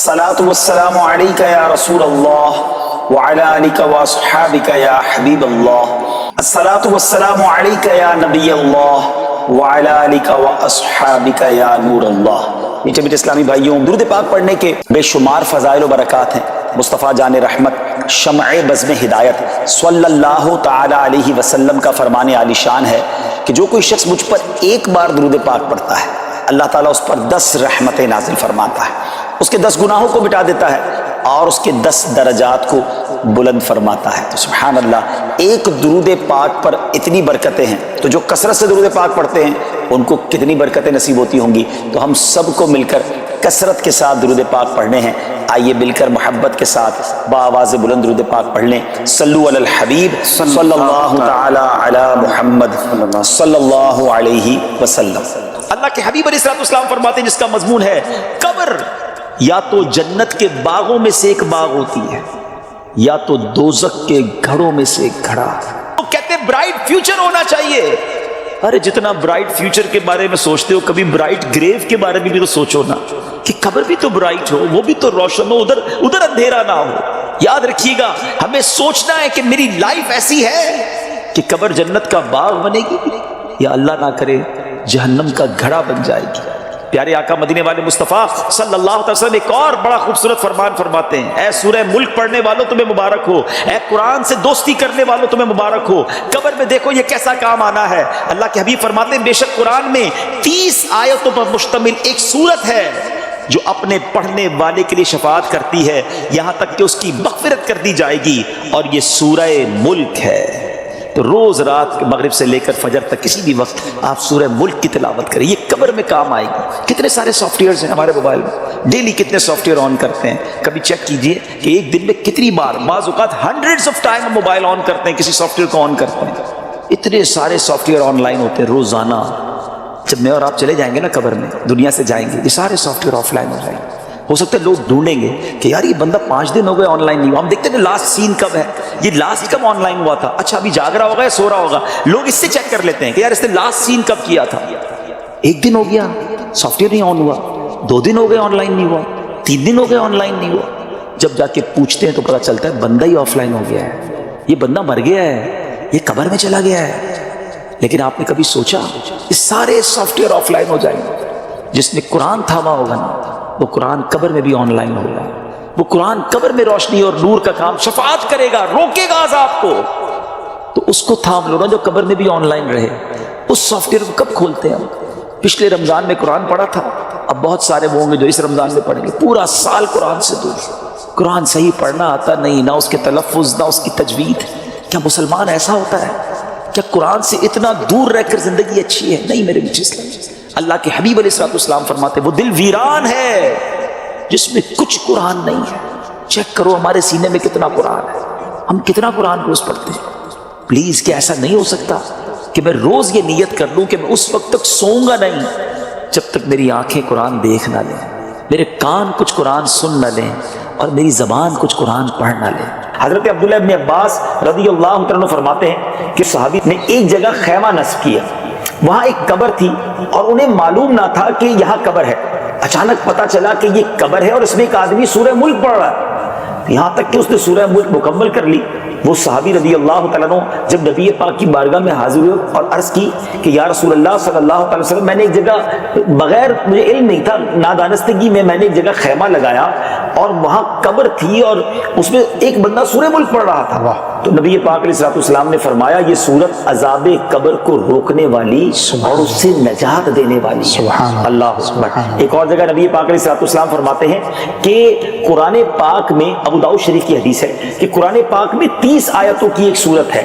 الصلاة والسلام عليك يا رسول الله وعلى آلك وأصحابك يا حبيب الله الصلاة والسلام عليك يا نبي الله وعلى آلك وأصحابك يا نور اللہ۔ میٹھے میٹھے اسلامی بھائیوں، درود پاک پڑھنے کے بے شمار فضائل و برکات ہیں۔ مصطفیٰ جان رحمت شمع بزم ہدایت صلی اللہ تعالی علیہ وسلم کا فرمان عالی شان ہے کہ جو کوئی شخص مجھ پر ایک بار درود پاک پڑھتا ہے، اللہ تعالیٰ اس پر 10 رحمتیں نازل فرماتا ہے، اس کے 10 گناہوں کو مٹا دیتا ہے اور اس کے 10 درجات کو بلند فرماتا ہے۔ تو سبحان اللہ، ایک درود پاک پر اتنی برکتیں ہیں، تو جو کثرت سے درود پاک پڑھتے ہیں ان کو کتنی برکتیں نصیب ہوتی ہوں گی۔ تو ہم سب کو مل کر کثرت کے ساتھ درود پاک پڑھنے ہیں۔ آئیے مل کر محبت کے ساتھ بآواز بلند درود پاک پڑھ لیں۔ صلو علی الحبیب صلی اللہ تعالی علی محمد صلی اللہ علیہ وسلم۔ اللہ کے حبیب علیہ السلام فرماتے ہیں جس کا مضمون ہے قبر یا تو جنت کے باغوں میں سے ایک باغ ہوتی ہے یا تو دوزخ کے گھروں میں سے ایک گھڑا۔ وہ کہتے ہیں برائٹ فیوچر ہونا چاہیے۔ ارے جتنا برائٹ فیوچر کے بارے میں سوچتے ہو، کبھی برائٹ گریو کے بارے میں بھی تو سوچو نا، کہ قبر بھی تو برائٹ ہو، وہ بھی تو روشن ہو، ادھر اندھیرا نہ ہو۔ یاد رکھیے گا، ہمیں سوچنا ہے کہ میری لائف ایسی ہے کہ قبر جنت کا باغ بنے گی یا اللہ نہ کرے جہنم کا گھڑا بن جائے گی۔ پیارے آقا مدینے والے مصطفیٰ صلی اللہ علیہ وسلم ایک اور بڑا خوبصورت فرمان فرماتے ہیں، اے سورہ ملک پڑھنے والوں تمہیں مبارک ہو، اے قرآن سے دوستی کرنے والوں تمہیں مبارک ہو، قبر میں دیکھو یہ کیسا کام آنا ہے۔ اللہ کے حبیب فرماتے ہیں بے شک قرآن میں 30 آیتوں پر مشتمل ایک سورت ہے جو اپنے پڑھنے والے کے لیے شفاعت کرتی ہے یہاں تک کہ اس کی مغفرت کر دی جائے گی، اور یہ سورہ ملک ہے۔ تو روز رات مغرب سے لے کر فجر تک کسی بھی وقت آپ سورہ ملک کی تلاوت کریں، یہ قبر میں کام آئے گی۔ کتنے سارے سافٹ ویئرز ہیں ہمارے موبائل میں، ڈیلی کتنے سافٹ ویئر آن کرتے ہیں، کبھی چیک کیجئے کہ ایک دن میں کتنی بار، بعض اوقات ہنڈریڈز آف ٹائم ہم موبائل آن کرتے ہیں، کسی سافٹ ویئر کو آن کرتے ہیں۔ اتنے سارے سافٹ ویئر آن لائن ہوتے ہیں روزانہ۔ جب میں اور آپ چلے جائیں گے نا قبر میں، دنیا سے جائیں گے، یہ سارے سافٹ ویئر آف لائن ہو جائیں گے۔ ہو سکتا ہے لوگ ڈھونڈیں گے کہ یار یہ بندہ 5 دن ہو گئے آن لائن نہیں ہوا، ہم دیکھتے ہیں لاسٹ سین کب ہے، یہ لاسٹ کب آن لائن ہوا تھا، اچھا ابھی جاگ رہا ہوگا یا سو رہا ہوگا، لوگ اس سے چیک کر لیتے ہیں کہ یار اس نے لاسٹ سین کب کیا تھا۔ 1 دن ہو گیا سافٹ ویئر نہیں آن ہوا، 2 دن ہو گئے آن لائن نہیں ہوا، 3 دن ہو گئے آن لائن نہیں ہوا۔ جب جا کے پوچھتے ہیں تو پتا چلتا ہے بندہ ہی آف لائن ہو گیا ہے، یہ بندہ مر گیا ہے، یہ قبر میں چلا گیا ہے۔ لیکن آپ نے کبھی سوچا یہ سارے سافٹ ویئر آف لائن ہو جائیں گے، جس نے قرآن تھاما ہوگا نا وہ قرآن قبر میں بھی آن لائن ہوگا، وہ قرآن قبر میں روشنی اور نور کا کام شفاعت کرے گا، روکے گا عذاب کو۔ تو اس کو تھام لو نا جو قبر میں بھی آن لائن رہے۔ اس سافٹ ویئر کو کب کھولتے ہیں ہم؟ پچھلے رمضان میں قرآن پڑھا تھا، اب بہت سارے وہ ہوں گے جو اس رمضان میں پڑھیں گے، پورا سال قرآن سے دور، قرآن صحیح پڑھنا آتا نہیں، نہ اس کے تلفظ نہ اس کی تجوید۔ کیا مسلمان ایسا ہوتا ہے؟ کیا قرآن سے اتنا دور رہ کر زندگی اچھی ہے؟ نہیں میرے میٹھے اسلام۔ اللہ کے حبیب علیہ السلام فرماتے وہ دل ویران ہے جس میں کچھ قرآن نہیں ہے۔ چیک کرو ہمارے سینے میں کتنا قرآن ہے، ہم کتنا قرآن روز پڑھتے ہیں۔ پلیز کیا ایسا نہیں ہو سکتا کہ میں روز یہ نیت کر لوں کہ میں اس وقت تک سوؤں گا نہیں جب تک میری آنکھیں قرآن دیکھ نہ لیں، میرے کان کچھ قرآن سن نہ لیں، اور میری زبان کچھ قرآن پڑھ نہ لیں۔ حضرت عبداللہ ابن عباس رضی اللہ عنہ فرماتے ہیں کہ صحابی نے ایک جگہ خیمہ نصب کیا، وہاں ایک قبر تھی اور انہیں معلوم نہ تھا کہ یہاں قبر ہے۔ اچانک پتا چلا کہ یہ قبر ہے اور اس میں ایک آدمی سورہ ملک پڑھ رہا ہے، یہاں تک کہ اس نے سورہ ملک مکمل کر لی۔ وہ صحابی رضی اللہ تعالیٰ عنہ جب نبی پاک کی بارگاہ میں حاضر ہوئے اور عرض کی کہ یا رسول اللہ صلی اللہ علیہ وسلم، میں نے ایک جگہ بغیر مجھے علم نہیں تھا، نادانستگی میں نے ایک جگہ خیمہ لگایا اور وہاں قبر تھی اور اس میں ایک بندہ سورہ ملک پڑھ رہا تھا۔ تو نبی پاک علیہ السلام نے فرمایا یہ سورت عذاب قبر کو روکنے والی اور اس سے نجات دینے والی ہے۔ اللہ اکبر۔ ایک اور جگہ نبی پاک علیہ السلام فرماتے ہیں کہ قرآن پاک میں، ابو داؤد شریف کی حدیث ہے کہ قرآن پاک میں 30 آیتوں کی ایک سورت ہے،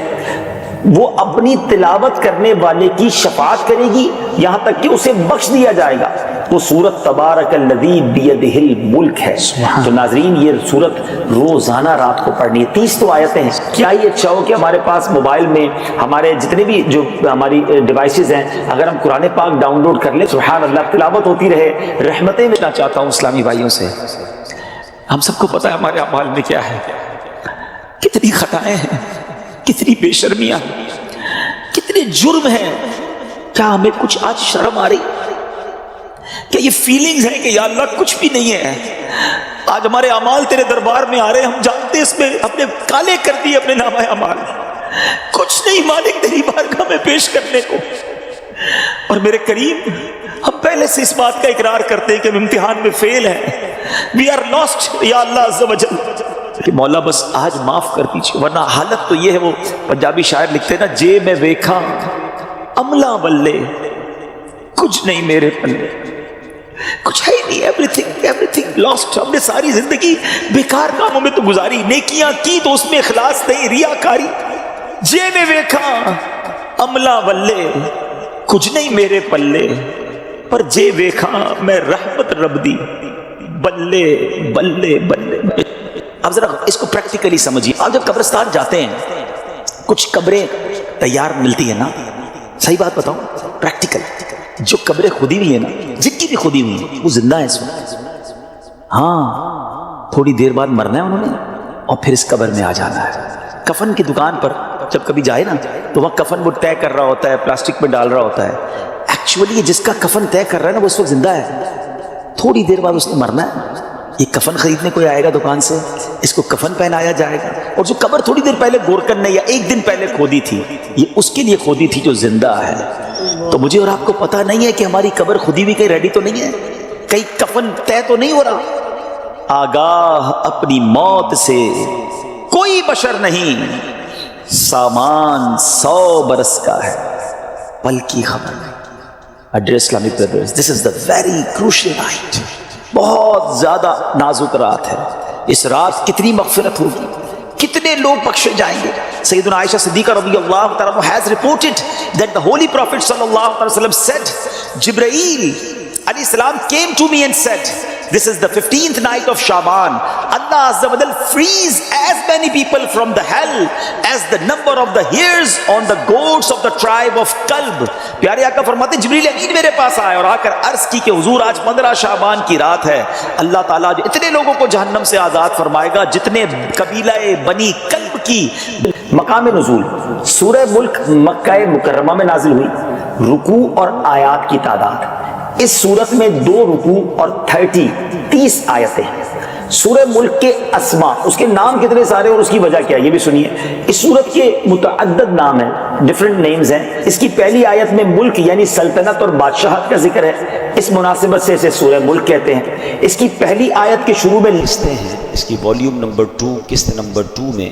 وہ اپنی تلاوت کرنے والے کی شفاعت کرے گی یہاں تک کہ اسے بخش دیا جائے گا۔ وہ سورت تبارک الذی بیدہ الملک ہے۔ تو ناظرین یہ سورت روزانہ رات کو پڑھنی ہے، 30 تو آیتیں ہیں۔ کیا یہ اچھا ہو کہ ہمارے پاس موبائل میں ہمارے جتنے بھی جو ہماری ڈیوائسز ہیں اگر ہم قرآن پاک ڈاؤن لوڈ کر لیں، سبحان اللہ، تلاوت ہوتی رہے، رحمتیں ملنا چاہتا ہوں اسلامی بھائیوں سے۔ ہم سب کو پتہ ہے ہمارے اعمال میں کیا ہے، کتنی خطائیں ہیں، کتنی بے شرمیاں، کتنے جرم ہیں۔ کیا ہمیں کچھ آج شرم آ رہی؟ کیا یہ فیلنگز ہیں کہ یا اللہ کچھ بھی نہیں ہے آج ہمارے اعمال تیرے دربار میں آ رہے ہیں، ہم جانتے ہیں اس میں اپنے کالے کر دیے اپنے نامہ اعمال، کچھ نہیں مالک تیری بارگاہ میں پیش کرنے کو۔ اور میرے کریم، ہم پہلے سے اس بات کا اقرار کرتے ہیں کہ ہم امتحان میں فیل ہیں، وی آر لاسٹ یا اللہ عز و جل، کہ مولا بس آج معاف کر دیجیے، ورنہ حالت تو یہ ہے، وہ پنجابی شاعر لکھتے ہیں نا، جے میں ویکھا عملہ بلے کچھ نہیں میرے پلے، کچھ ہے ہی نہیں، ایوری تھنگ لاسٹ۔ ہم نے ساری زندگی بیکار کاموں میں تو گزاری، نیکیاں کی تو اس میں اخلاص نہیں، ریاکاری۔ جے میں ویکھا عملہ بلے کچھ نہیں میرے پلے، پر جے ویکھا میں رحمت رب دی بلے بلے بلے۔ اب ذرا اس کو پریکٹیکلی سمجھیے، آپ جب قبرستان جاتے ہیں کچھ قبریں تیار ملتی ہیں نا، صحیح بات بتاؤں، پریکٹیکل، جو قبریں کھودی ہوئی ہیں نا، جن کی بھی کھودی ہوئی ہیں، وہ زندہ ہیں اس وقت، ہاں تھوڑی دیر بعد مرنا ہے انہوں نے اور پھر اس قبر میں آ جانا ہے۔ کفن کی دکان پر جب کبھی جائے نا تو وہاں کفن وہ طے کر رہا ہوتا ہے، پلاسٹک میں ڈال رہا ہوتا ہے، ایکچولی جس کا کفن طے کر رہا ہے نا وہ اس وقت زندہ ہے، تھوڑی دیر بعد اس نے مرنا ہے۔ یہ کفن خریدنے کوئی آئے گا دکان سے، اس کو کفن پہنایا جائے گا، اور جو قبر تھوڑی دیر پہلے گورکن نے یا ایک دن پہلے کھودی تھی، یہ اس کے لیے کھودی تھی جو زندہ ہے۔ تو مجھے اور آپ کو پتہ نہیں ہے کہ ہماری قبر کھودی ہوئی کہیں ریڈی تو نہیں ہے، کہیں کفن طے تو نہیں ہو رہا۔ آگاہ اپنی موت سے کوئی بشر نہیں، سامان 100 برس کا ہے، پل کی خبر نہیں۔ Dear Islamic brothers, this is the very crucial night. بہت زیادہ نازک رات ہے، اس رات کتنی مغفرت ہوگی، کتنے لوگ بخشے جائیں گے۔ سیدنا عائشہ صدیقہ رضی اللہ تعالیٰ عنہ has reported that the Holy Prophet sallallahu alaihi wasallam said, Jibreel alayhi salam came to me and said, this is the 15th night of Shaban. Allah Azza wa Jal frees as many people from the hell as the number of the hairs on the goats of the tribe of Kalb. پیارے آقا فرماتے ہیں جبریل امین میرے پاس آئے اور آ کر عرض کی کہ حضور آج 15 شعبان کی رات ہے، اللہ تعالیٰ جو اتنے لوگوں کو جہنم سے آزاد فرمائے گا جتنے قبیلہ بنی کلب کی۔ مقام نزول سورہ ملک مکہ مکرمہ میں نازل ہوئی، رکوع اور آیات کی تعداد، اس سورت میں 2 رکوع اور 30 آیتیں ہیں۔ سورہ ملک کے اسماء، اس کے نام کتنے سارے اور اس کی وجہ کیا ہے یہ بھی سنیے۔ اس سورت کے متعدد نام ہیں، ڈیفرنٹ نیمز ہیں۔ اس کی پہلی آیت میں ملک یعنی سلطنت اور بادشاہت کا ذکر ہے، اس مناسبت سے اسے سورہ ملک کہتے ہیں۔ اس کی پہلی آیت کے شروع میں لکھتے ہیں، اس کی والیوم نمبر 2 قسط نمبر 2 میں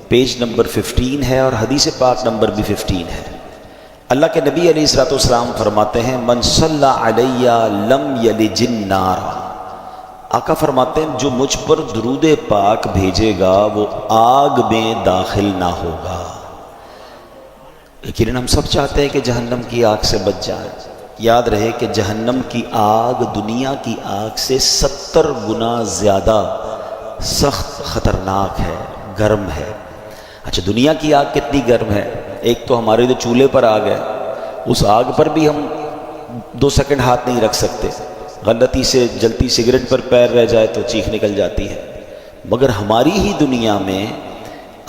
پیج نمبر 15 ہے اور حدیث پاک نمبر بھی 15 ہے۔ اللہ کے نبی علیہ الصلوۃ والسلام فرماتے ہیں من صلی علیہ لم یلج النار، آقا فرماتے ہیں جو مجھ پر درود پاک بھیجے گا وہ آگ میں داخل نہ ہوگا۔ لیکن ہم سب چاہتے ہیں کہ جہنم کی آگ سے بچ جائیں۔ یاد رہے کہ جہنم کی آگ دنیا کی آگ سے 70 گنا زیادہ سخت خطرناک ہے، گرم ہے۔ اچھا دنیا کی آگ کتنی گرم ہے؟ ایک تو ہمارے جو چولہے پر آگ ہے، اس آگ پر بھی ہم 2 سیکنڈ ہاتھ نہیں رکھ سکتے، غلطی سے جلتی سگریٹ پر پیر رہ جائے تو چیخ نکل جاتی ہے۔ مگر ہماری ہی دنیا میں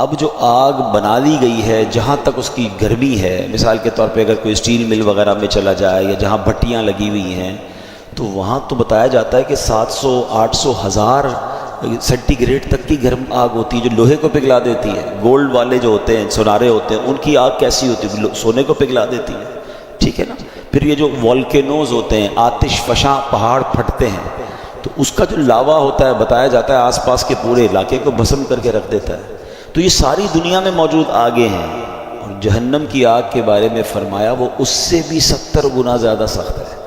اب جو آگ بنا لی گئی ہے، جہاں تک اس کی گرمی ہے، مثال کے طور پہ اگر کوئی اسٹیل مل وغیرہ میں چلا جائے یا جہاں بھٹیاں لگی ہوئی ہیں تو وہاں تو بتایا جاتا ہے کہ 700 800 1000 سینٹی گریڈ تک کی گرم آگ ہوتی ہے جو لوہے کو پگھلا دیتی ہے۔ گولڈ والے جو ہوتے ہیں، سونارے ہوتے ہیں، ان کی آگ کیسی ہوتی ہے؟ سونے کو پگھلا دیتی ہے، ٹھیک ہے نا۔ پھر یہ جو والکینوز ہوتے ہیں، آتش فشاں پہاڑ پھٹتے ہیں تو اس کا جو لاوا ہوتا ہے بتایا جاتا ہے آس پاس کے پورے علاقے کو بھسم کر کے رکھ دیتا ہے۔ تو یہ ساری دنیا میں موجود آگیں ہیں، اور جہنم کی آگ کے بارے میں فرمایا وہ اس سے بھی 70 گنا زیادہ سخت ہے۔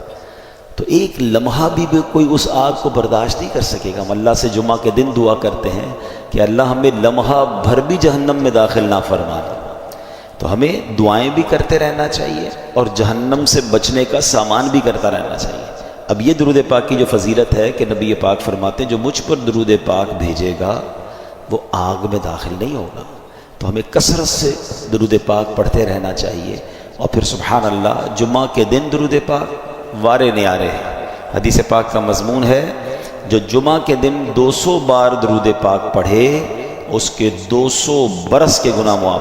تو ایک لمحہ بھی کوئی اس آگ کو برداشت نہیں کر سکے گا۔ ہم اللہ سے جمعہ کے دن دعا کرتے ہیں کہ اللہ ہمیں لمحہ بھر بھی جہنم میں داخل نہ فرمائے۔ تو ہمیں دعائیں بھی کرتے رہنا چاہیے اور جہنم سے بچنے کا سامان بھی کرتا رہنا چاہیے۔ اب یہ درود پاک کی جو فضیلت ہے کہ نبی پاک فرماتے ہیں جو مجھ پر درود پاک بھیجے گا وہ آگ میں داخل نہیں ہوگا۔ تو ہمیں کثرت سے درود پاک پڑھتے رہنا چاہیے، اور پھر سبحان اللہ جمعہ کے دن درود پاک وارے نیارے ہیں۔ حدیث پاک کا مضمون ہے جو جمعہ کے دن 200 بار درود پاک پڑھے اس کے 200 برس کے گناہ معاف۔